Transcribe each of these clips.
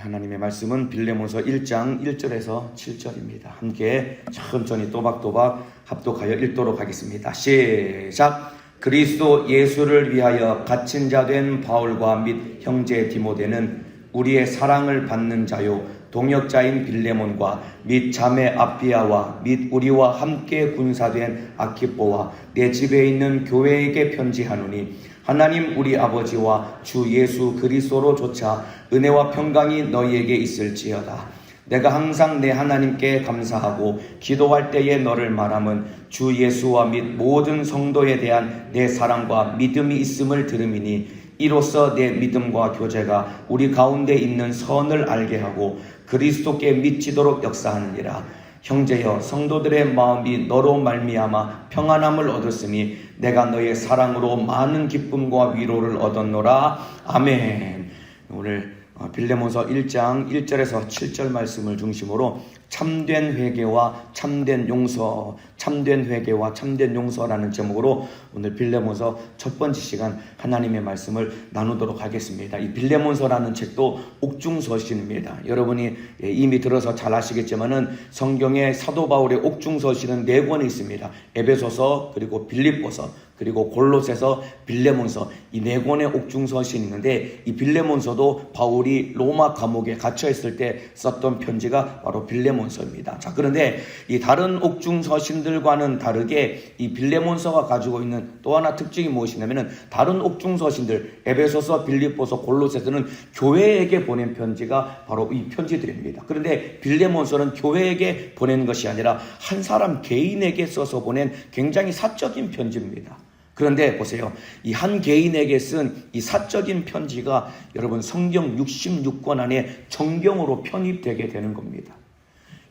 하나님의 말씀은 빌레몬서 1장 1절에서 7절입니다. 함께 천천히 또박또박 합독하여 읽도록 하겠습니다. 시작! 그리스도 예수를 위하여 갇힌 자 된 바울과 및 형제 디모데는 우리의 사랑을 받는 자요 동역자인 빌레몬과 및 자매 아비아와 및 우리와 함께 군사된 아키뽀와 내 집에 있는 교회에게 편지하노니 하나님 우리 아버지와 주 예수 그리스도로 조차 은혜와 평강이 너희에게 있을지어다. 내가 항상 내 하나님께 감사하고 기도할 때에 너를 말함은 주 예수와 및 모든 성도에 대한 내 사랑과 믿음이 있음을 들음이니 이로써 내 믿음과 교제가 우리 가운데 있는 선을 알게 하고 그리스도께 믿지도록 역사하느니라. 형제여, 성도들의 마음이 너로 말미암아 평안함을 얻었으니 내가 너의 사랑으로 많은 기쁨과 위로를 얻었노라. 아멘. 오늘 빌레몬서 1장 1절에서 7절 말씀을 중심으로 참된 회개와 참된 용서, 참된 회개와 참된 용서라는 제목으로 오늘 빌레몬서 첫 번째 시간 하나님의 말씀을 나누도록 하겠습니다. 이 빌레몬서라는 책도 옥중서신입니다. 여러분이 이미 들어서 잘 아시겠지만은 성경에 사도 바울의 옥중서신은 4권이 있습니다. 에베소서, 그리고 빌립보서, 그리고 골로새서, 빌레몬서, 이 4권의 옥중서신이 있는데 이 빌레몬서도 바울이 로마 감옥에 갇혀 있을 때 썼던 편지가 바로 빌레몬서입니다. 자, 그런데 이 다른 옥중서신들과는 다르게 이 빌레몬서가 가지고 있는 또 하나 특징이 무엇이냐면은 다른 옥중서신들 에베소서, 빌립보서, 골로새서는 교회에게 보낸 편지가 바로 이 편지들입니다. 그런데 빌레몬서는 교회에게 보낸 것이 아니라 한 사람 개인에게 써서 보낸 굉장히 사적인 편지입니다. 그런데 보세요. 이 한 개인에게 쓴 이 사적인 편지가 여러분 성경 66권 안에 정경으로 편입되게 되는 겁니다.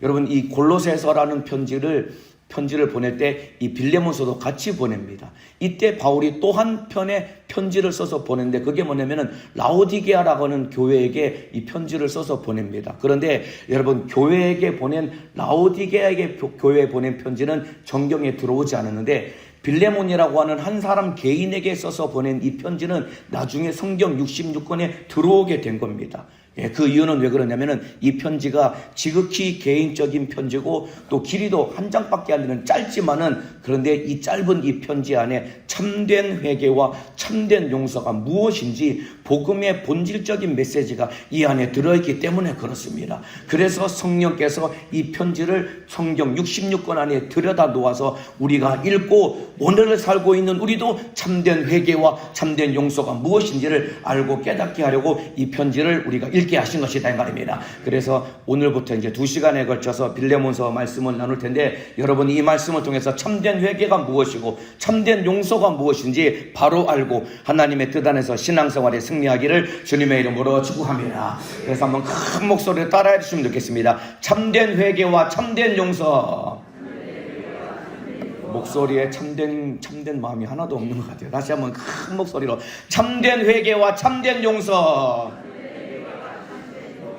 여러분 이 골로새서라는 편지를 보낼 때 이 빌레몬서도 같이 보냅니다. 이때 바울이 또 한 편의 편지를 써서 보냈는데 그게 뭐냐면은 라오디게아라고 하는 교회에게 이 편지를 써서 보냅니다. 그런데 여러분 교회에게 보낸 라오디게아에게 교회에 보낸 편지는 정경에 들어오지 않았는데 빌레몬이라고 하는 한 사람 개인에게 써서 보낸 이 편지는 나중에 성경 66권에 들어오게 된 겁니다. 그 이유는 왜 그러냐면은 이 편지가 지극히 개인적인 편지고 또 길이도 한 장밖에 안 되는 짧지만은 그런데 이 짧은 이 편지 안에 참된 회개와 참된 용서가 무엇인지 복음의 본질적인 메시지가 이 안에 들어있기 때문에 그렇습니다. 그래서 성령께서 이 편지를 성경 66권 안에 들여다 놓아서 우리가 읽고 오늘을 살고 있는 우리도 참된 회개와 참된 용서가 무엇인지를 알고 깨닫게 하려고 이 편지를 우리가 읽게 하신 것이다 이 말입니다. 그래서 오늘부터 이제 2시간에 걸쳐서 빌레몬서 말씀을 나눌 텐데 여러분이 이 말씀을 통해서 참된 회개가 무엇이고 참된 용서가 무엇인지 바로 알고 하나님의 뜻 안에서 신앙생활에 승리하기를 주님의 이름으로 축복합니다. 그래서 한번 큰 목소리로 따라해 주시면 좋겠습니다. 참된 회개와 참된 용서. 목소리에 참된 마음이 하나도 없는 것 같아요. 다시 한번 큰 목소리로 참된 회개와 참된 용서.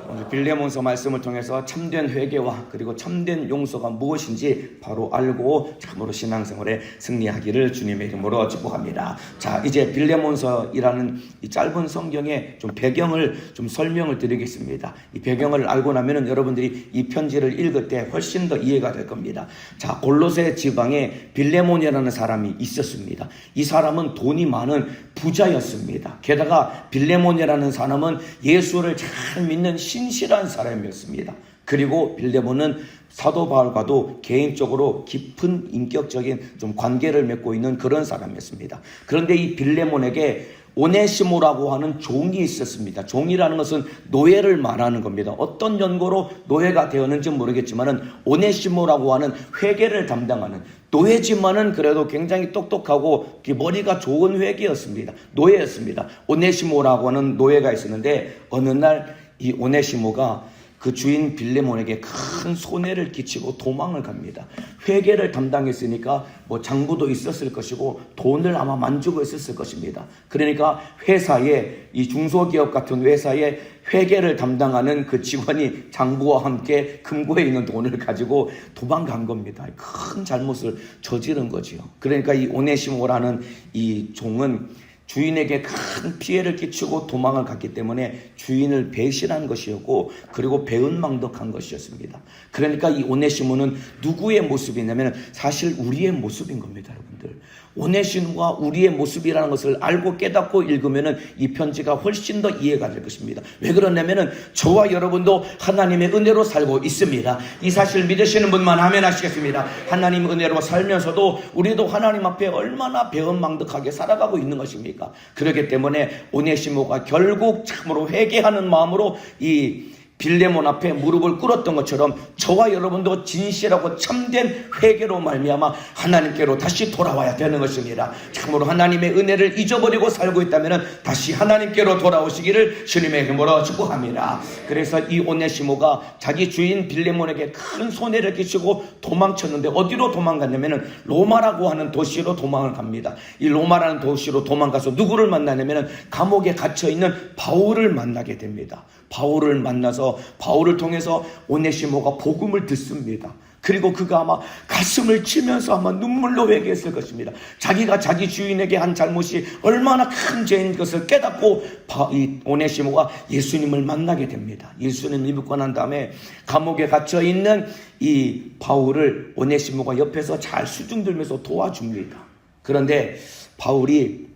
오늘 빌레몬서 말씀을 통해서 참된 회개와 그리고 참된 용서가 무엇인지 바로 알고 참으로 신앙생활에 승리하기를 주님의 이름으로 축복합니다. 자, 이제 빌레몬서이라는 이 짧은 성경의 좀 배경을 좀 설명을 드리겠습니다. 이 배경을 알고 나면은 여러분들이 이 편지를 읽을 때 훨씬 더 이해가 될 겁니다. 자, 골로새 지방에 빌레몬이라는 사람이 있었습니다. 이 사람은 돈이 많은 부자였습니다. 게다가 빌레몬이라는 사람은 예수를 잘 믿는 신실한 사람이었습니다. 그리고 빌레몬은 사도 바울과도 개인적으로 깊은 인격적인 좀 관계를 맺고 있는 그런 사람이었습니다. 그런데 이 빌레몬에게 오네시모라고 하는 종이 있었습니다. 종이라는 것은 노예를 말하는 겁니다. 어떤 연고로 노예가 되었는지 모르겠지만은 오네시모라고 하는 회계를 담당하는 노예지만은 그래도 굉장히 똑똑하고 머리가 좋은 회계였습니다. 노예였습니다. 오네시모라고 하는 노예가 있었는데 어느 날 이 오네시모가 그 주인 빌레몬에게 큰 손해를 끼치고 도망을 갑니다. 회계를 담당했으니까 뭐 장부도 있었을 것이고 돈을 아마 만지고 있었을 것입니다. 그러니까 회사에 이 중소기업 같은 회사에 회계를 담당하는 그 직원이 장부와 함께 금고에 있는 돈을 가지고 도망간 겁니다. 큰 잘못을 저지른 거지요. 그러니까 이 오네시모라는 이 종은 주인에게 큰 피해를 끼치고 도망을 갔기 때문에 주인을 배신한 것이었고, 그리고 배은망덕한 것이었습니다. 그러니까 이 오네시모는 누구의 모습이냐면 사실 우리의 모습인 겁니다, 여러분들. 오네시모가 우리의 모습이라는 것을 알고 깨닫고 읽으면 이 편지가 훨씬 더 이해가 될 것입니다. 왜 그러냐면 저와 여러분도 하나님의 은혜로 살고 있습니다. 이 사실 믿으시는 분만 아멘 하시겠습니다. 하나님 은혜로 살면서도 우리도 하나님 앞에 얼마나 배은망덕하게 살아가고 있는 것입니까? 그렇기 때문에 오네시모가 결국 참으로 회개하는 마음으로 이 빌레몬 앞에 무릎을 꿇었던 것처럼 저와 여러분도 진실하고 참된 회개로 말미암아 하나님께로 다시 돌아와야 되는 것입니다. 참으로 하나님의 은혜를 잊어버리고 살고 있다면 다시 하나님께로 돌아오시기를 주님의 이름으로 축복합니다. 그래서 이 오네시모가 자기 주인 빌레몬에게 큰 손해를 끼치고 도망쳤는데 어디로 도망갔냐면 로마라고 하는 도시로 도망을 갑니다. 이 로마라는 도시로 도망가서 누구를 만나냐면 감옥에 갇혀있는 바울을 만나게 됩니다. 바울을 만나서 바울을 통해서 오네시모가 복음을 듣습니다. 그리고 그가 아마 가슴을 치면서 아마 눈물로 회개했을 것입니다. 자기가 자기 주인에게 한 잘못이 얼마나 큰 죄인 것을 깨닫고 이 오네시모가 예수님을 만나게 됩니다. 예수님을 믿고 난 다음에 감옥에 갇혀있는 이 바울을 오네시모가 옆에서 잘 수중들면서 도와줍니다. 그런데 바울이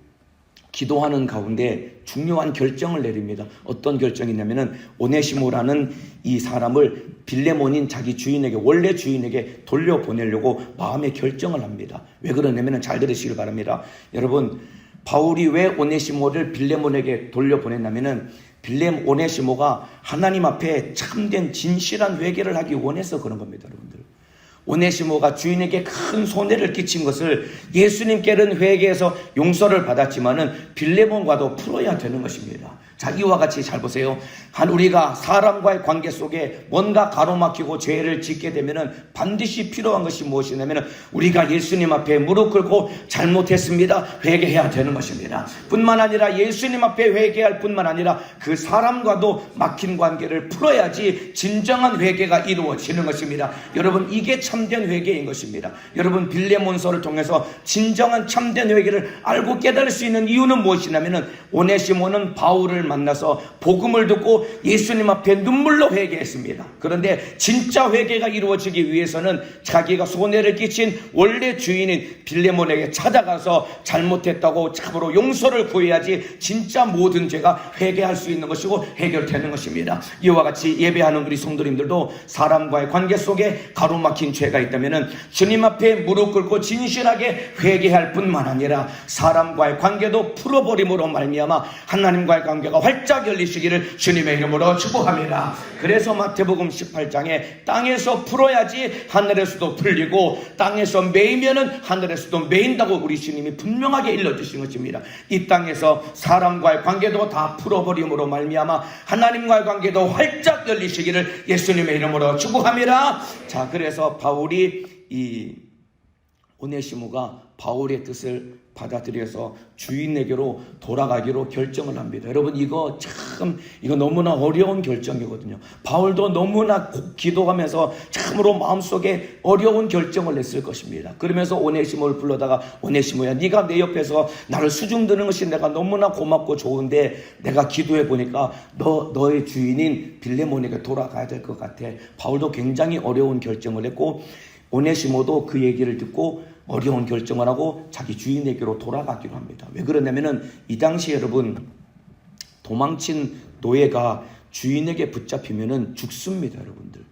기도하는 가운데 중요한 결정을 내립니다. 어떤 결정이냐면은 오네시모라는 이 사람을 빌레몬인 자기 주인에게, 원래 주인에게 돌려보내려고 마음의 결정을 합니다. 왜 그러냐면은 잘 들으시길 바랍니다. 여러분, 바울이 왜 오네시모를 빌레몬에게 돌려보냈냐면은 오네시모가 하나님 앞에 참된 진실한 회개를 하기 원해서 그런 겁니다, 여러분들. 오네시모가 주인에게 큰 손해를 끼친 것을 예수님께는 회개해서 용서를 받았지만은 빌레몬과도 풀어야 되는 것입니다. 자, 이와 같이 잘 보세요. 우리가 사람과의 관계 속에 뭔가 가로막히고 죄를 짓게 되면은 반드시 필요한 것이 무엇이냐면 우리가 예수님 앞에 무릎 꿇고 잘못했습니다, 회개해야 되는 것입니다. 뿐만 아니라 예수님 앞에 회개할 뿐만 아니라 그 사람과도 막힌 관계를 풀어야지 진정한 회개가 이루어지는 것입니다. 여러분, 이게 참된 회개인 것입니다. 여러분, 빌레몬서를 통해서 진정한 참된 회개를 알고 깨달을 수 있는 이유는 무엇이냐면 오네시모는 바울을 만나서 복음을 듣고 예수님 앞에 눈물로 회개했습니다. 그런데 진짜 회개가 이루어지기 위해서는 자기가 손해를 끼친 원래 주인인 빌레몬에게 찾아가서 잘못했다고 참으로 용서를 구해야지 진짜 모든 죄가 회개할 수 있는 것이고 해결되는 것입니다. 이와 같이 예배하는 우리 성도님들도 사람과의 관계 속에 가로막힌 죄가 있다면 주님 앞에 무릎 꿇고 진실하게 회개할 뿐만 아니라 사람과의 관계도 풀어버림으로 말미암아 하나님과의 관계가 활짝 열리시기를 주님의 이름으로 축복합니다. 그래서 마태복음 18장에 땅에서 풀어야지 하늘에서도 풀리고 땅에서 매이면은 하늘에서도 매인다고 우리 주님이 분명하게 일러주신 것입니다. 이 땅에서 사람과의 관계도 다 풀어버림으로 말미암아 하나님과의 관계도 활짝 열리시기를 예수님의 이름으로 축복합니다. 자, 그래서 바울이 이 오네시모가 바울의 뜻을 받아들여서 주인에게로 돌아가기로 결정을 합니다. 여러분, 이거 너무나 어려운 결정이거든요. 바울도 너무나 기도하면서 참으로 마음속에 어려운 결정을 했을 것입니다. 그러면서 오네시모를 불러다가 오네시모야, 네가 내 옆에서 나를 수중드는 것이 내가 너무나 고맙고 좋은데 내가 기도해 보니까 너의 주인인 빌레몬에게 돌아가야 될 것 같아. 바울도 굉장히 어려운 결정을 했고 오네시모도 그 얘기를 듣고 어려운 결정을 하고 자기 주인에게로 돌아가기로 합니다. 왜 그러냐면은 이 당시 여러분, 도망친 노예가 주인에게 붙잡히면은 죽습니다, 여러분들.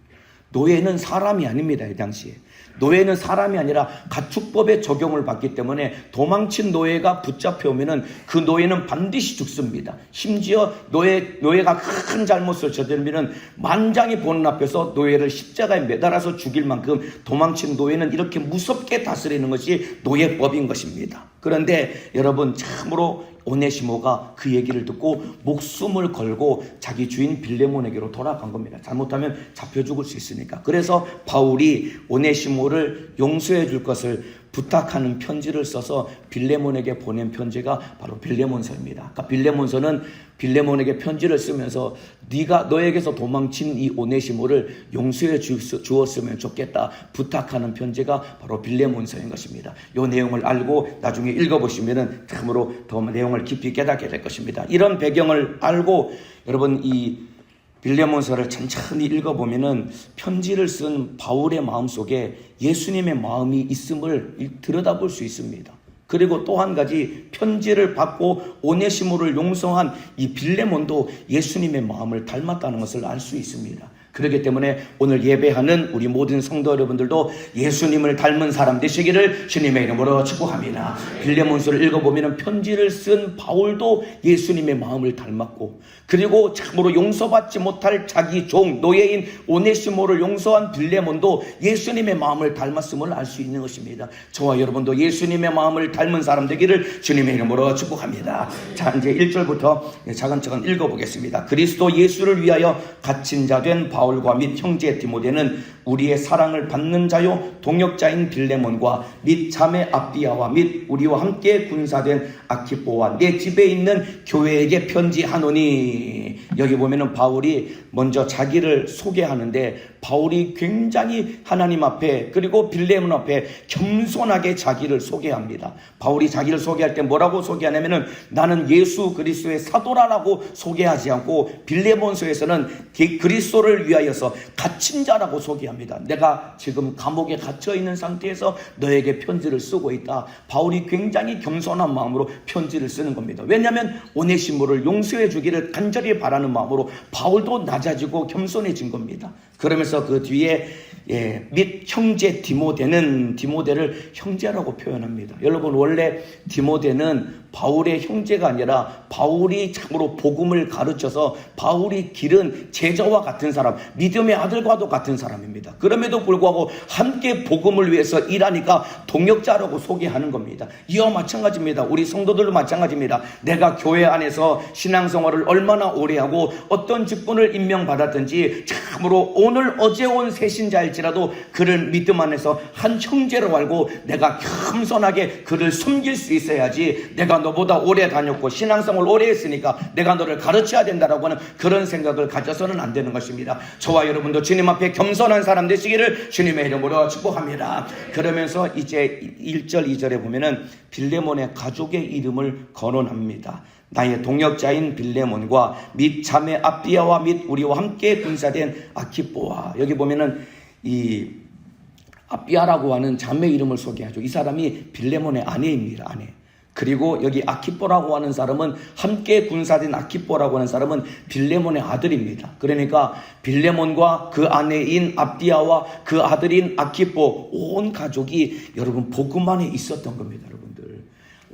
노예는 사람이 아닙니다, 이 당시에. 노예는 사람이 아니라 가축법의 적용을 받기 때문에 도망친 노예가 붙잡혀오면은 그 노예는 반드시 죽습니다. 심지어 노예가 큰 잘못을 저지르면은 만장이 보는 앞에서 노예를 십자가에 매달아서 죽일 만큼 도망친 노예는 이렇게 무섭게 다스리는 것이 노예법인 것입니다. 그런데 여러분, 참으로 오네시모가 그 얘기를 듣고 목숨을 걸고 자기 주인 빌레몬에게로 돌아간 겁니다. 잘못하면 잡혀 죽을 수 있으니까. 그래서 바울이 오네시모를 용서해 줄 것을 부탁하는 편지를 써서 빌레몬에게 보낸 편지가 바로 빌레몬서입니다. 그러니까 빌레몬서는 빌레몬에게 편지를 쓰면서 네가 너에게서 도망친 이 오네시모를 용서해 주었으면 좋겠다 부탁하는 편지가 바로 빌레몬서인 것입니다. 이 내용을 알고 나중에 읽어보시면은 참으로 더 내용을 깊이 깨닫게 될 것입니다. 이런 배경을 알고 여러분 이 빌레몬서를 천천히 읽어보면은 편지를 쓴 바울의 마음속에 예수님의 마음이 있음을 들여다볼 수 있습니다. 그리고 또 한 가지 편지를 받고 오네시모를 용서한 이 빌레몬도 예수님의 마음을 닮았다는 것을 알 수 있습니다. 그렇기 때문에 오늘 예배하는 우리 모든 성도 여러분들도 예수님을 닮은 사람 되시기를 주님의 이름으로 축복합니다. 빌레몬서를 읽어보면 편지를 쓴 바울도 예수님의 마음을 닮았고 그리고 참으로 용서받지 못할 자기 종 노예인 오네시모를 용서한 빌레몬도 예수님의 마음을 닮았음을 알 수 있는 것입니다. 저와 여러분도 예수님의 마음을 닮은 사람 되기를 주님의 이름으로 축복합니다. 자, 이제 1절부터 차근차근 읽어보겠습니다. 그리스도 예수를 위하여 갇힌 자 된 바울과 및 형제 디모데는 우리의 사랑을 받는 자요 동역자인 빌레몬과 및 자매 압디아와 및 우리와 함께 군사된 아키포와 내 집에 있는 교회에게 편지하노니. 여기 보면은 바울이 먼저 자기를 소개하는데 바울이 굉장히 하나님 앞에 그리고 빌레몬 앞에 겸손하게 자기를 소개합니다. 바울이 자기를 소개할 때 뭐라고 소개하냐면은 나는 예수 그리스도의 사도라라고 소개하지 않고 빌레몬서에서는 그리스도를 위하여서 갇힌 자라고 소개합니다. 내가 지금 감옥에 갇혀 있는 상태에서 너에게 편지를 쓰고 있다. 바울이 굉장히 겸손한 마음으로 편지를 쓰는 겁니다. 왜냐하면 오네시모를 용서해 주기를 간절히 바라는 마음으로 바울도 낮아지고 겸손해진 겁니다. 그러면서 그 뒤에 및 형제 디모데를 형제라고 표현합니다. 여러분 원래 디모데는 바울의 형제가 아니라 바울이 참으로 복음을 가르쳐서 바울이 기른 제자와 같은 사람, 믿음의 아들과도 같은 사람입니다. 그럼에도 불구하고 함께 복음을 위해서 일하니까 동역자라고 소개하는 겁니다. 이와 마찬가지입니다. 우리 성도들도 마찬가지입니다. 내가 교회 안에서 신앙생활을 얼마나 오래 하고 어떤 직분을 임명받았든지 참으로 오늘 어제 온 새신자일지라도 그를 믿음 안에서 한 형제로 알고 내가 겸손하게 그를 섬길 수 있어야지 내가 너보다 오래 다녔고 신앙생활 오래 했으니까 내가 너를 가르쳐야 된다라고 하는 그런 생각을 가져서는 안 되는 것입니다. 저와 여러분도 주님 앞에 겸손한 사람 되시기를 주님의 이름으로 축복합니다. 그러면서 이제 1절 2절에 보면은 빌레몬의 가족의 이름을 거론합니다. 나의 동역자인 빌레몬과 및 자매 압디아와 및 우리와 함께 군사된 아키포와. 여기 보면은 이 압디아라고 하는 자매 이름을 소개하죠. 이 사람이 빌레몬의 아내입니다. 아내. 그리고 여기 아키포라고 하는 사람은 함께 군사된 아키포라고 하는 사람은 빌레몬의 아들입니다. 그러니까 빌레몬과 그 아내인 압디아와 그 아들인 아키포 온 가족이 여러분 복음 안에 있었던 겁니다. 여러분들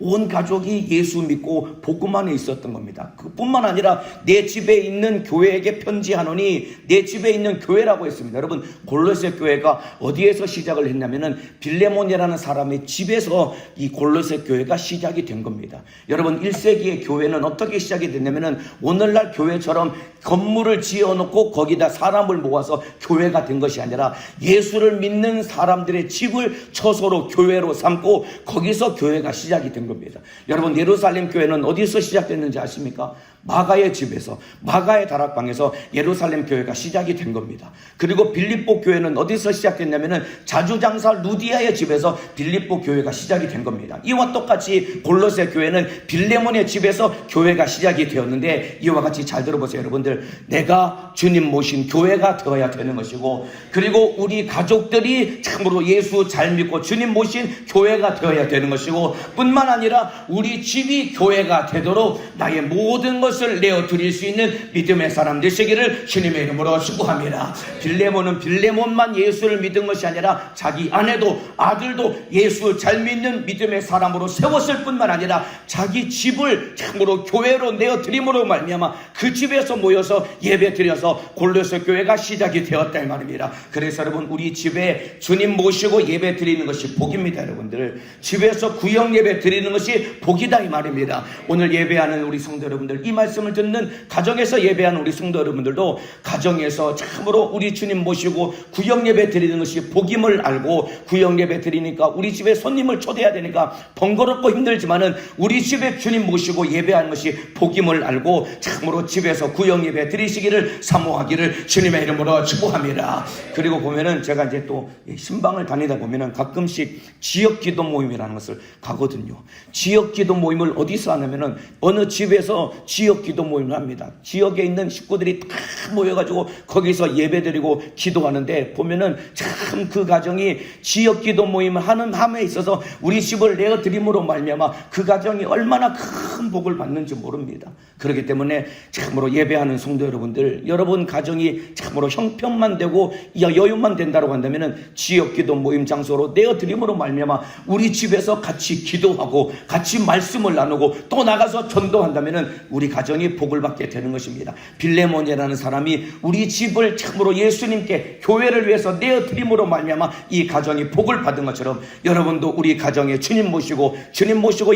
온 가족이 예수 믿고 복음 안에 있었던 겁니다. 그뿐만 아니라 내 집에 있는 교회에게 편지하노니. 내 집에 있는 교회라고 했습니다. 여러분 골로새 교회가 어디에서 시작을 했냐면은 빌레몬이라는 사람의 집에서 이 골로새 교회가 시작이 된 겁니다. 여러분 1세기의 교회는 어떻게 시작이 됐냐면은 오늘날 교회처럼 건물을 지어놓고 거기다 사람을 모아서 교회가 된 것이 아니라 예수를 믿는 사람들의 집을 처소로 교회로 삼고 거기서 교회가 시작이 된 겁니다. 여러분 예루살렘 교회는 어디서 시작됐는지 아십니까? 마가의 집에서, 마가의 다락방에서 예루살렘 교회가 시작이 된 겁니다. 그리고 빌립보 교회는 어디서 시작됐냐면은 자주장사 루디아의 집에서 빌립보 교회가 시작이 된 겁니다. 이와 똑같이 골로새 교회는 빌레몬의 집에서 교회가 시작이 되었는데 이와 같이 잘 들어보세요. 여러분들 내가 주님 모신 교회가 되어야 되는 것이고 그리고 우리 가족들이 참으로 예수 잘 믿고 주님 모신 교회가 되어야 되는 것이고 뿐만 아니라 우리 집이 교회가 되도록 나의 모든 것을 내어드릴 수 있는 믿음의 사람 되시기를 주님의 이름으로 축복합니다. 빌레몬은 빌레몬만 예수를 믿은 것이 아니라 자기 아내도 아들도 예수 잘 믿는 믿음의 사람으로 세웠을 뿐만 아니라 자기 집을 참으로 교회로 내어드림으로 말미암아 그 집에서 모여서 예배드려서 골로새 교회가 시작이 되었다 이 말입니다. 그래서 여러분 우리 집에 주님 모시고 예배드리는 것이 복입니다. 여러분들 집에서 구역 예배 드리는 것이 복이다 이 말입니다. 오늘 예배하는 우리 성도 여러분들 이 말 말씀을 듣는 가정에서 예배하는 우리 성도 여러분들도 가정에서 참으로 우리 주님 모시고 구역 예배 드리는 것이 복임을 알고, 구역 예배 드리니까 우리 집에 손님을 초대해야 되니까 번거롭고 힘들지만은 우리 집에 주님 모시고 예배하는 것이 복임을 알고 참으로 집에서 구역 예배 드리시기를 사모하기를 주님의 이름으로 축복합니다. 그리고 보면은 제가 이제 또 신방을 다니다 보면은 가끔씩 지역 기도 모임이라는 것을 가거든요. 지역 기도 모임을 어디서 하냐면은 어느 집에서 지역 기도 모임을 합니다. 지역에 있는 식구들이 다 모여가지고 거기서 예배드리고 기도하는데 보면은 참 그 가정이 지역 기도 모임을 하는 함에 있어서 우리 집을 내어드림으로 말미암아 그 가정이 얼마나 큰 복을 받는지 모릅니다. 그렇기 때문에 참으로 예배하는 성도 여러분들, 여러분 가정이 참으로 형편만 되고 여유만 된다고 한다면은 지역 기도 모임 장소로 내어드림으로 말미암아 우리 집에서 같이 기도하고 같이 말씀을 나누고 또 나가서 전도한다면은 우리 가정이 복을 받게 되는 것입니다. 빌레몬이라는 사람이 우리 집을 참으로 예수님께 교회를 위해서 내어드림으로 말미암아 이 가정이 복을 받은 것처럼 여러분도 우리 가정에 주님 모시고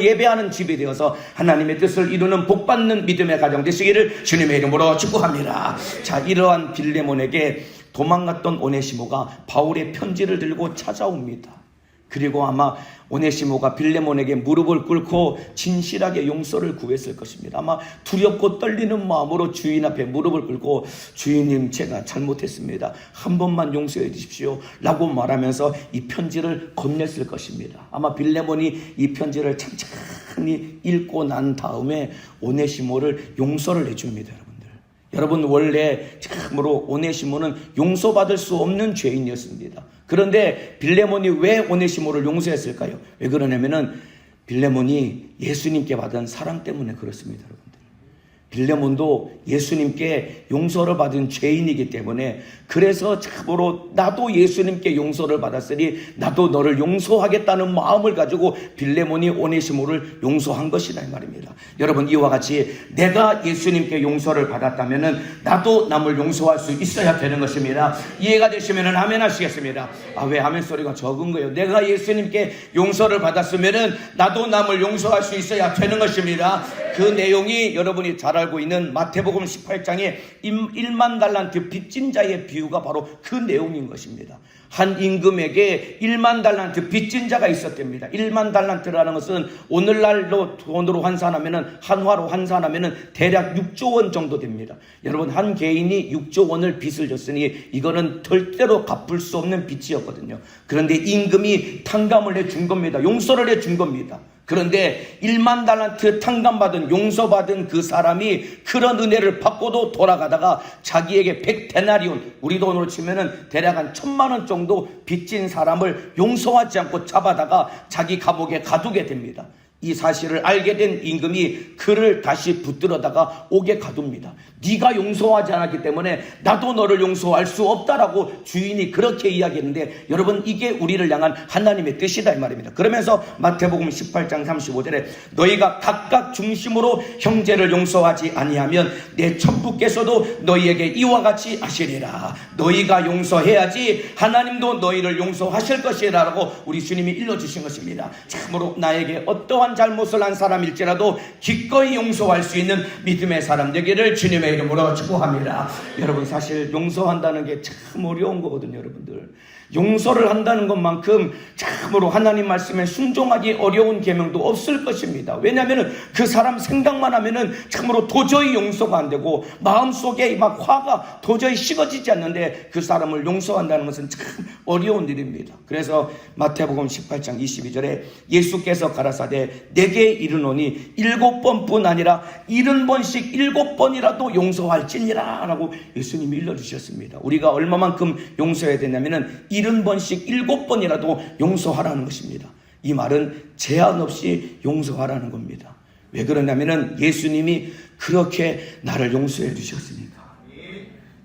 예배하는 집이 되어서 하나님의 뜻을 이루는 복받는 믿음의 가정 되시기를 주님의 이름으로 축복합니다. 자, 이러한 빌레몬에게 도망갔던 오네시모가 바울의 편지를 들고 찾아옵니다. 그리고 아마 오네시모가 빌레몬에게 무릎을 꿇고 진실하게 용서를 구했을 것입니다. 아마 두렵고 떨리는 마음으로 주인 앞에 무릎을 꿇고 주인님 제가 잘못했습니다. 한 번만 용서해 주십시오 라고 말하면서 이 편지를 건넸을 것입니다. 아마 빌레몬이 이 편지를 천천히 읽고 난 다음에 오네시모를 용서를 해줍니다. 여러분 원래 참으로 오네시모는 용서받을 수 없는 죄인이었습니다. 그런데 빌레몬이 왜 오네시모를 용서했을까요? 왜 그러냐면은 빌레몬이 예수님께 받은 사랑 때문에 그렇습니다. 여러분들, 빌레몬도 예수님께 용서를 받은 죄인이기 때문에, 그래서 참으로 나도 예수님께 용서를 받았으니 나도 너를 용서하겠다는 마음을 가지고 빌레몬이 오네시모를 용서한 것이다 이 말입니다. 여러분, 이와 같이 내가 예수님께 용서를 받았다면은 나도 남을 용서할 수 있어야 되는 것입니다. 이해가 되시면은 아멘 하시겠습니다. 왜 아멘 소리가 적은 거예요? 내가 예수님께 용서를 받았으면은 나도 남을 용서할 수 있어야 되는 것입니다. 그 내용이 여러분이 잘 알고 있는 마태복음 18장에 1만 달란트 빚진 자의 비유가 바로 그 내용인 것입니다. 한 임금에게 1만 달란트 빚진 자가 있었답니다. 1만 달란트라는 것은 오늘날로 돈으로 환산하면은, 한화로 환산하면은 대략 6조 원 정도 됩니다. 여러분, 한 개인이 6조 원을 빚을 졌으니 이거는 절대로 갚을 수 없는 빚이었거든요. 그런데 임금이 탕감을 해준 겁니다. 용서를 해준 겁니다. 그런데 1만 달란트 탕감받은, 용서받은 그 사람이 그런 은혜를 받고도 돌아가다가 자기에게 100데나리온, 우리 돈으로 치면은 대략 한 1000만 원 정도 빚진 사람을 용서하지 않고 잡아다가 자기 감옥에 가두게 됩니다. 이 사실을 알게 된 임금이 그를 다시 붙들어다가 옥에 가둡니다. 네가 용서하지 않았기 때문에 나도 너를 용서할 수 없다라고 주인이 그렇게 이야기했는데, 여러분, 이게 우리를 향한 하나님의 뜻이다 이 말입니다. 그러면서 마태복음 18장 35절에 너희가 각각 중심으로 형제를 용서하지 아니하면 내 천부께서도 너희에게 이와 같이 하시리라. 너희가 용서해야지 하나님도 너희를 용서하실 것이라고 우리 주님이 일러주신 것입니다. 참으로 나에게 어떠한 잘못을 한 사람일지라도 기꺼이 용서할 수 있는 믿음의 사람 되기를 주님의 이름으로 축복합니다. 여러분, 사실 용서한다는 게 참 어려운 거거든요. 여러분들, 용서를 한다는 것만큼 참으로 하나님 말씀에 순종하기 어려운 계명도 없을 것입니다. 왜냐하면 그 사람 생각만 하면은 참으로 도저히 용서가 안 되고 마음속에 막 화가 도저히 식어지지 않는데 그 사람을 용서한다는 것은 참 어려운 일입니다. 그래서 마태복음 18장 22절에 예수께서 가라사대 내게 이르노니 7번뿐 아니라 70번씩 7번이라도 용서할지니라 라고 예수님이 일러주셨습니다. 우리가 얼마만큼 용서해야 되냐면은 70번씩 7번이라도 용서하라는 것입니다. 이 말은 제한 없이 용서하라는 겁니다. 왜 그러냐면은 예수님이 그렇게 나를 용서해 주셨으니까.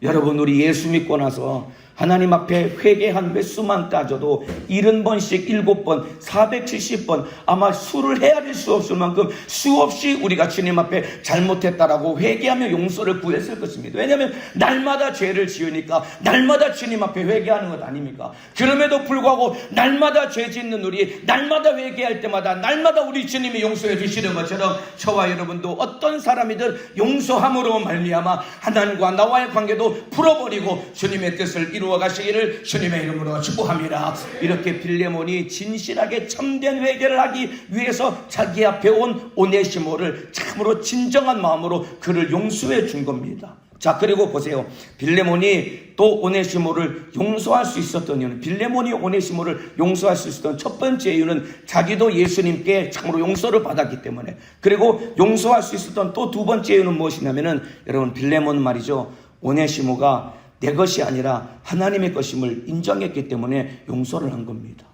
여러분, 우리 예수 믿고 나서 하나님 앞에 회개한 횟수만 따져도 70번씩 7번 470번 아마 수를 헤아릴 수 없을 만큼 수없이 우리가 주님 앞에 잘못했다라고 회개하며 용서를 구했을 것입니다. 왜냐하면 날마다 죄를 지으니까 날마다 주님 앞에 회개하는 것 아닙니까? 그럼에도 불구하고 날마다 죄 짓는 우리, 날마다 회개할 때마다 날마다 우리 주님이 용서해 주시는 것처럼 저와 여러분도 어떤 사람이든 용서함으로 말미암아 하나님과 나와의 관계도 풀어버리고 주님의 뜻을 이루어 가시기를 주님의 이름으로 축복합니다. 이렇게 빌레몬이 진실하게 참된 회개를 하기 위해서 자기 앞에 온 오네시모를 참으로 진정한 마음으로 그를 용서해 준 겁니다. 자, 그리고 보세요. 빌레몬이 또 오네시모를 용서할 수 있었던 이유는, 빌레몬이 오네시모를 용서할 수 있었던 첫 번째 이유는 자기도 예수님께 참으로 용서를 받았기 때문에, 그리고 용서할 수 있었던 또 두 번째 이유는 무엇이냐면은, 여러분, 빌레몬 말이죠, 오네시모가 내 것이 아니라 하나님의 것임을 인정했기 때문에 용서를 한 겁니다.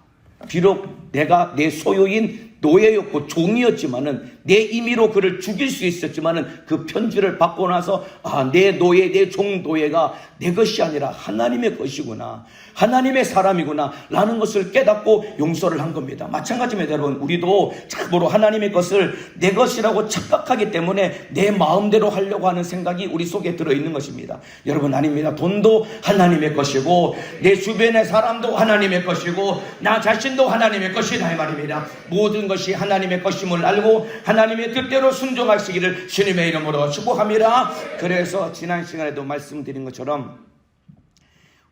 비록 내가 내 소유인 노예였고 종이었지만은, 내 임의로 그를 죽일 수 있었지만은, 그 편지를 받고 나서 내 노예, 내 종 노예가 내 것이 아니라 하나님의 것이구나, 하나님의 사람이구나 라는 것을 깨닫고 용서를 한 겁니다. 마찬가지입니다. 여러분, 우리도 참으로 하나님의 것을 내 것이라고 착각하기 때문에 내 마음대로 하려고 하는 생각이 우리 속에 들어있는 것입니다. 여러분, 아닙니다. 돈도 하나님의 것이고, 내 주변의 사람도 하나님의 것이고, 나 자신도 하나님의 것이다 이 말입니다. 모든 것이 하나님의 것임을 알고 하나님의 뜻대로 순종하시기를 주님의 이름으로 축복합니다. 그래서 지난 시간에도 말씀드린 것처럼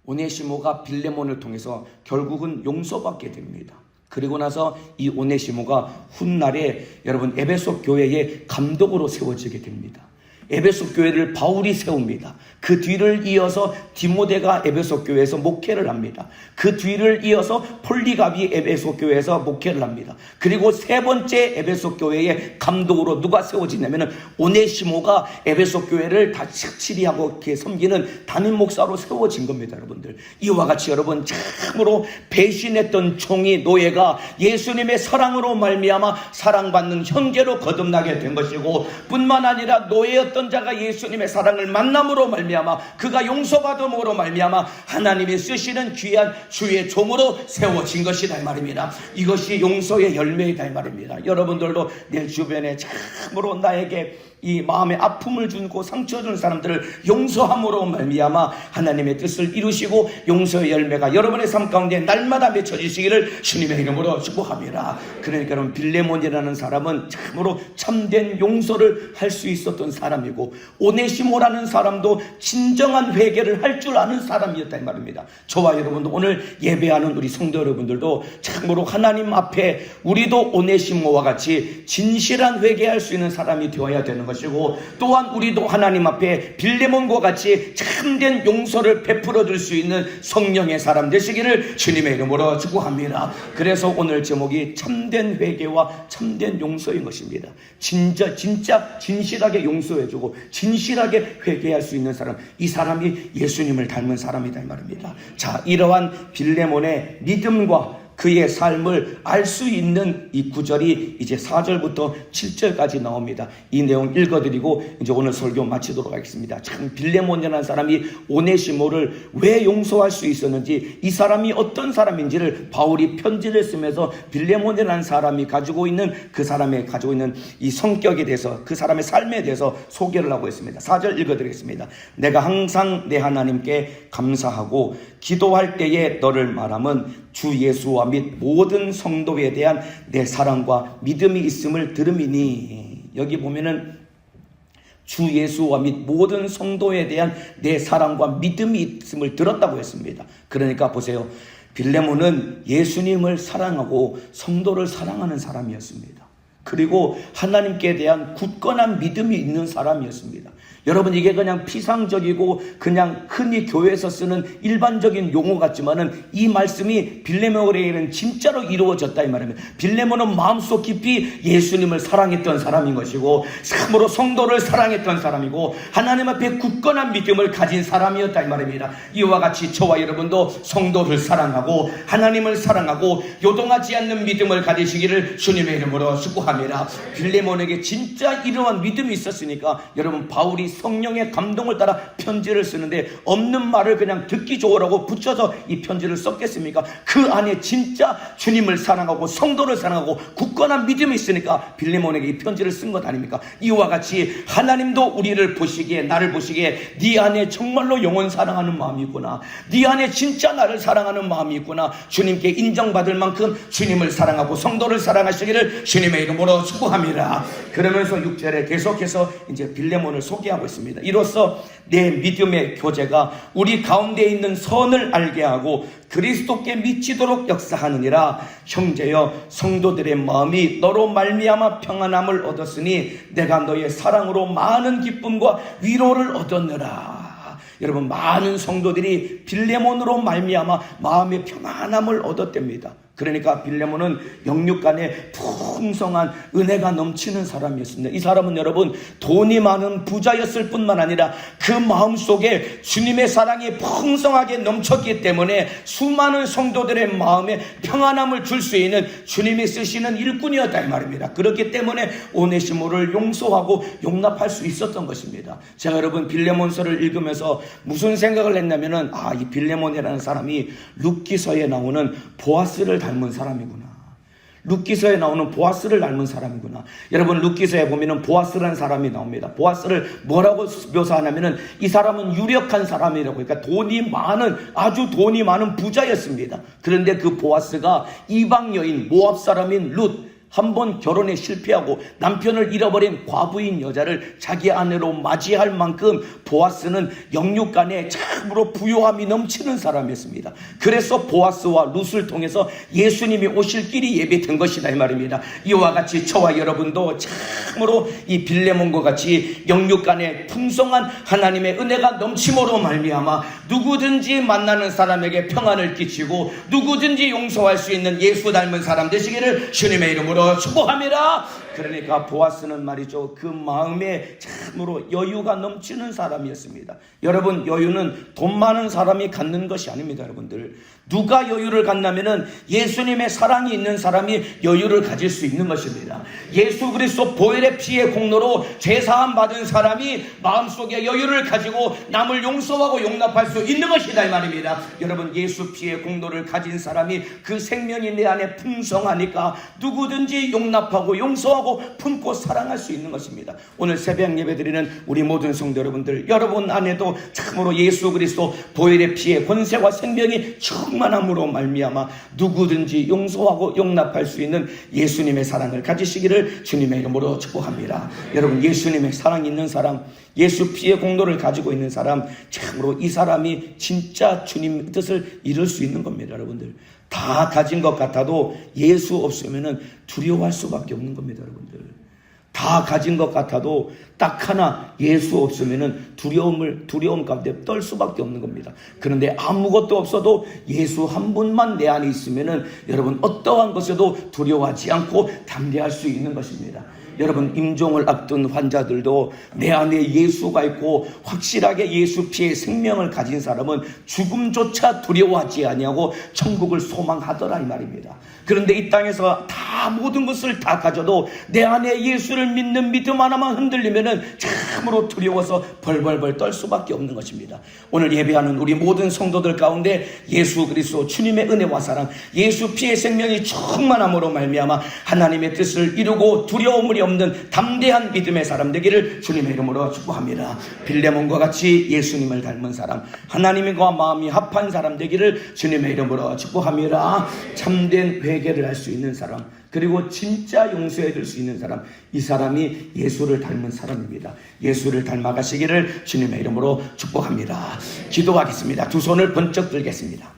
오네시모가 빌레몬을 통해서 결국은 용서받게 됩니다. 그리고 나서 이 오네시모가 훗날에 여러분 에베소 교회의 감독으로 세워지게 됩니다. 에베소 교회를 바울이 세웁니다. 그 뒤를 이어서 디모데가 에베소 교회에서 목회를 합니다. 그 뒤를 이어서 폴리갑이 에베소 교회에서 목회를 합니다. 그리고 세 번째 에베소 교회의 감독으로 누가 세워지냐면은 오네시모가 에베소 교회를 다 착실히하고 이렇게 섬기는 담임 목사로 세워진 겁니다. 여러분들, 이와 같이 여러분 참으로 배신했던 종이 노예가 예수님의 사랑으로 말미암아 사랑받는 형제로 거듭나게 된 것이고, 뿐만 아니라 노예였던 자가 예수님의 사랑을 만남으로 말미암아 그가 용서받음으로 말미암아 하나님이 쓰시는 귀한 주의 종으로 세워진 것이다 이 말입니다. 이것이 용서의 열매이다 이 말입니다. 여러분들도 내 주변에 참으로 나에게 이 마음에 아픔을 주고 상처 주는 사람들을 용서함으로 말미암아 하나님의 뜻을 이루시고 용서의 열매가 여러분의 삶 가운데 날마다 맺혀지시기를 주님의 이름으로 축복합니다. 그러니까 여러분, 빌레몬이라는 사람은 참으로 참된 용서를 할 수 있었던 사람이고, 오네시모라는 사람도 진정한 회개를 할 줄 아는 사람이었다 이 말입니다. 저와 여러분도 오늘 예배하는 우리 성도 여러분들도 참으로 하나님 앞에 우리도 오네시모와 같이 진실한 회개할 수 있는 사람이 되어야 되는 것이고, 또한 우리도 하나님 앞에 빌레몬과 같이 참된 용서를 베풀어 줄 수 있는 성령의 사람 되시기를 주님의 이름으로 축복합니다. 그래서 오늘 제목이 참된 회개와 참된 용서인 것입니다. 진짜 진실하게 용서해주고 진실하게 회개할 수 있는 사람, 이 사람이 예수님을 닮은 사람이다 이 말입니다. 자, 이러한 빌레몬의 믿음과 그의 삶을 알 수 있는 이 구절이 이제 4절부터 7절까지 나옵니다. 이 내용 읽어드리고 이제 오늘 설교 마치도록 하겠습니다. 참 빌레몬이라는 사람이 오네시모를 왜 용서할 수 있었는지, 이 사람이 어떤 사람인지를 바울이 편지를 쓰면서 빌레몬이라는 사람이 가지고 있는 그 사람의 가지고 있는 이 성격에 대해서, 그 사람의 삶에 대해서 소개를 하고 있습니다. 4절 읽어드리겠습니다. 내가 항상 내 하나님께 감사하고 기도할 때에 너를 말함은 주 예수와 및 모든 성도에 대한 내 사랑과 믿음이 있음을 들음이니, 여기 보면은 주 예수와 및 모든 성도에 대한 내 사랑과 믿음이 있음을 들었다고 했습니다. 그러니까 보세요, 빌레몬은 예수님을 사랑하고 성도를 사랑하는 사람이었습니다. 그리고 하나님께 대한 굳건한 믿음이 있는 사람이었습니다. 여러분, 이게 그냥 피상적이고 그냥 흔히 교회에서 쓰는 일반적인 용어 같지만은 이 말씀이 빌레몬에게는 진짜로 이루어졌다 이 말입니다. 빌레몬은 마음속 깊이 예수님을 사랑했던 사람인 것이고, 참으로 성도를 사랑했던 사람이고, 하나님 앞에 굳건한 믿음을 가진 사람이었다 이 말입니다. 이와 같이 저와 여러분도 성도를 사랑하고 하나님을 사랑하고 요동하지 않는 믿음을 가지시기를 주님의 이름으로 축복합니다. 축복합니다. 빌레몬에게 진짜 이러한 믿음이 있었으니까 여러분 바울이 성령의 감동을 따라 편지를 쓰는데 없는 말을 그냥 듣기 좋으라고 붙여서 이 편지를 썼겠습니까? 그 안에 진짜 주님을 사랑하고 성도를 사랑하고 굳건한 믿음이 있으니까 빌레몬에게 이 편지를 쓴 것 아닙니까? 이와 같이 하나님도 우리를 보시기에, 나를 보시기에 네 안에 정말로 영원 사랑하는 마음이 있구나, 네 안에 진짜 나를 사랑하는 마음이 있구나, 주님께 인정받을 만큼 주님을 사랑하고 성도를 사랑하시기를 주님의 이름으로 축복합니다. 그러면서 6절에 계속해서 이제 빌레몬을 소개하고 있습니다. 이로써 내 믿음의 교제가 우리 가운데 있는 선을 알게 하고 그리스도께 미치도록 역사하느니라. 형제여, 성도들의 마음이 너로 말미암아 평안함을 얻었으니 내가 너의 사랑으로 많은 기쁨과 위로를 얻었느라. 여러분, 많은 성도들이 빌레몬으로 말미암아 마음의 평안함을 얻었답니다. 그러니까 빌레몬은 영육간에 풍성한 은혜가 넘치는 사람이었습니다. 이 사람은 여러분 돈이 많은 부자였을 뿐만 아니라 그 마음속에 주님의 사랑이 풍성하게 넘쳤기 때문에 수많은 성도들의 마음에 평안함을 줄 수 있는 주님이 쓰시는 일꾼이었다 이 말입니다. 그렇기 때문에 오네시모를 용서하고 용납할 수 있었던 것입니다. 제가 여러분 빌레몬서를 읽으면서 무슨 생각을 했냐면은 이 빌레몬이라는 사람이 룻기서에 나오는 보아스를 닮은 사람이구나. 룻기서에 나오는 보아스를 닮은 사람이구나. 여러분 룻기서에 보면은 보아스라는 사람이 나옵니다. 보아스를 뭐라고 묘사하냐면은 이 사람은 유력한 사람이라고, 그러니까 아주 돈이 많은 부자였습니다. 그런데 그 보아스가 이방 여인 모압 사람인 룻, 한번 결혼에 실패하고 남편을 잃어버린 과부인 여자를 자기 아내로 맞이할 만큼 보아스는 영육간에 참으로 부요함이 넘치는 사람이었습니다. 그래서 보아스와 룻을 통해서 예수님이 오실 길이 예비된 것이다 이 말입니다. 이와 같이 저와 여러분도 참으로 이 빌레몬과 같이 영육간에 풍성한 하나님의 은혜가 넘침으로 말미암아 누구든지 만나는 사람에게 평안을 끼치고 누구든지 용서할 수 있는 예수 닮은 사람 되시기를 주님의 이름으로 축복합니다. 그러니까 보아스는 말이죠, 그 마음에 참으로 여유가 넘치는 사람이었습니다. 여러분, 여유는 돈 많은 사람이 갖는 것이 아닙니다. 여러분들, 누가 여유를 갖냐면은 예수님의 사랑이 있는 사람이 여유를 가질 수 있는 것입니다. 예수 그리스도 보혈의 피의 공로로 제사함 받은 사람이 마음속에 여유를 가지고 남을 용서하고 용납할 수 있는 것이다 이 말입니다. 여러분, 예수 피의 공로를 가진 사람이 그 생명이 내 안에 풍성하니까 누구든지 용납하고 용서하고 품고 사랑할 수 있는 것입니다. 오늘 새벽 예배 드리는 우리 모든 성도 여러분들, 여러분 안에도 참으로 예수 그리스도 보혈의 피의 권세와 생명이 충만함으로 말미암아 누구든지 용서하고 용납할 수 있는 예수님의 사랑을 가지시기를 주님의 이름으로 축복합니다. 여러분, 예수님의 사랑이 있는 사람, 예수 피의 공로를 가지고 있는 사람, 참으로 이 사람이 진짜 주님 뜻을 이룰 수 있는 겁니다. 여러분들, 다 가진 것 같아도 예수 없으면 두려워할 수밖에 없는 겁니다. 여러분들, 다 가진 것 같아도 딱 하나 예수 없으면 두려움 가운데 떨 수밖에 없는 겁니다. 그런데 아무것도 없어도 예수 한 분만 내 안에 있으면 여러분 어떠한 것에도 두려워하지 않고 담대할 수 있는 것입니다. 여러분, 임종을 앞둔 환자들도 내 안에 예수가 있고 확실하게 예수 피의 생명을 가진 사람은 죽음조차 두려워하지 아니하고 천국을 소망하더라 이 말입니다. 그런데 이 땅에서 다 모든 것을 다 가져도 내 안에 예수를 믿는 믿음 하나만 흔들리면은 참으로 두려워서 벌벌벌 떨 수밖에 없는 것입니다. 오늘 예배하는 우리 모든 성도들 가운데 예수 그리스도 주님의 은혜와 사랑, 예수 피의 생명이 충만함으로 말미암아 하나님의 뜻을 이루고 두려움이 없는 담대한 믿음의 사람 되기를 주님의 이름으로 축복합니다. 빌레몬과 같이 예수님을 닮은 사람, 하나님과 마음이 합한 사람 되기를 주님의 이름으로 축복합니다. 참된 회개를 할 수 있는 사람, 그리고 진짜 용서해 줄 수 있는 사람, 이 사람이 예수를 닮은 사람입니다. 예수를 닮아가시기를 주님의 이름으로 축복합니다. 기도하겠습니다. 두 손을 번쩍 들겠습니다.